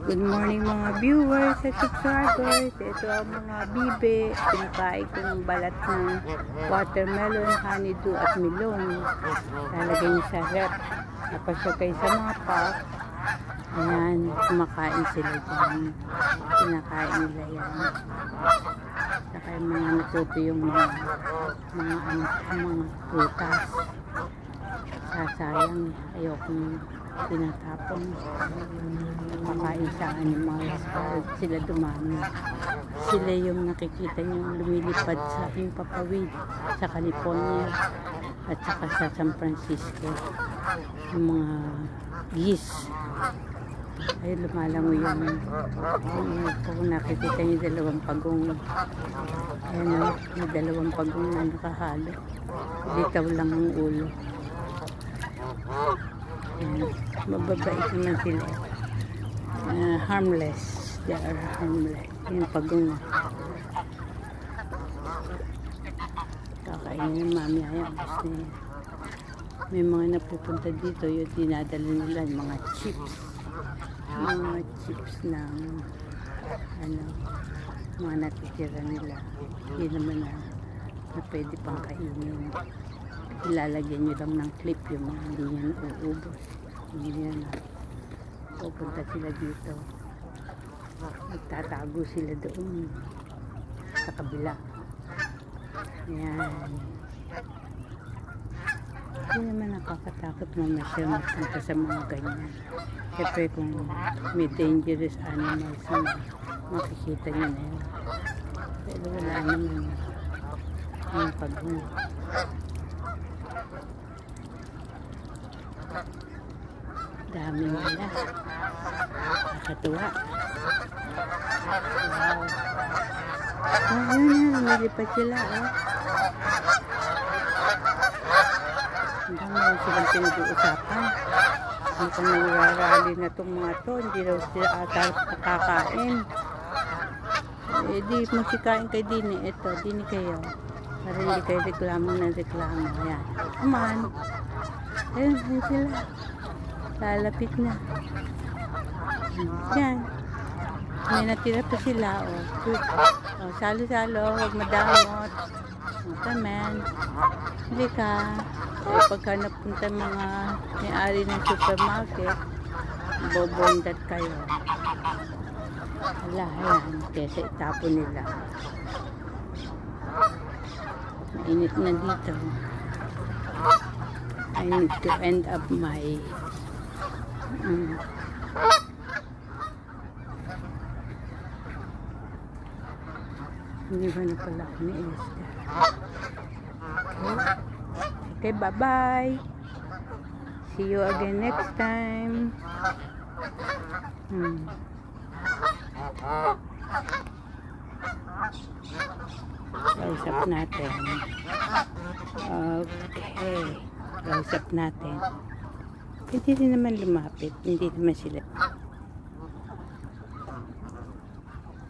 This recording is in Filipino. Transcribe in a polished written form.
Good morning mga viewers at subscribers. Ito ang mga bibe. Pinakain ko ng balat ng watermelon, honeydew at melon. Lalagay niyo sa rep. Napasya sa mga pack. Ayan, kumakain sila dyan. Pinakain nila yan. Saka yung mga natuto yung mga prutas. Sasayang, ayokong tinatapon. Makain sa animals para sila dumami. Sila yung nakikita nyo lumilipad sa Himpapawid, sa California at saka sa San Francisco. Yung mga geese ay lumalango yun. Kung nakikita nyo dalawang pagong, ayan o, may dalawang pagong na nakahalo. Litaw lang ang ulo. Mababait naman sila. Harmless. They are harmless. Yung pagong. Kakainin ng mami. Ayan. May mga napupunta dito. Yung dinadala nila mga chips. Mga chips ng mga natitira nila. Hindi naman na pwede pang kainin. Ilalagyan nyo lang ng clip yung mga hindi nyo nauubos. Hindi nyo na pupunta sila dito. Nagtatago sila doon sa kabila. Ayan. Hindi naman nakakatakot naman siya magpunta sa mga ganyan. Siyempre kung may dangerous animals na makikita nyo na yun. Pero wala naman yung pag-huli. Dami nila. Nakatuwa. Wow. Ayun na, lumilipad sila. Ang dami silang pinag-uusapan. Mukhang nangyarali na itong mga to. Hindi daw sila ata nakakain. Eh di, magsikain kayo din eh. Ito, din kayo. Para hindi kayo reklamo ng reklamo. Ayan. Come on. Ayun, ayun sila. Lalapit na. Yan. May natira pa sila. O, salo-salo. Huwag madamot. Come on. Hindi ka. Eh, pagka napunta mga may-ari ng supermarket, bobondat kayo. Wala, yan. Kesa itapon nila. Mainit na dito. I need to end up my hindi ba na pala ni Esther. Okay, bye-bye. See you again next time. Kausap natin. Okay. Kausap natin. Pwede rin naman lumapit. Hindi naman sila.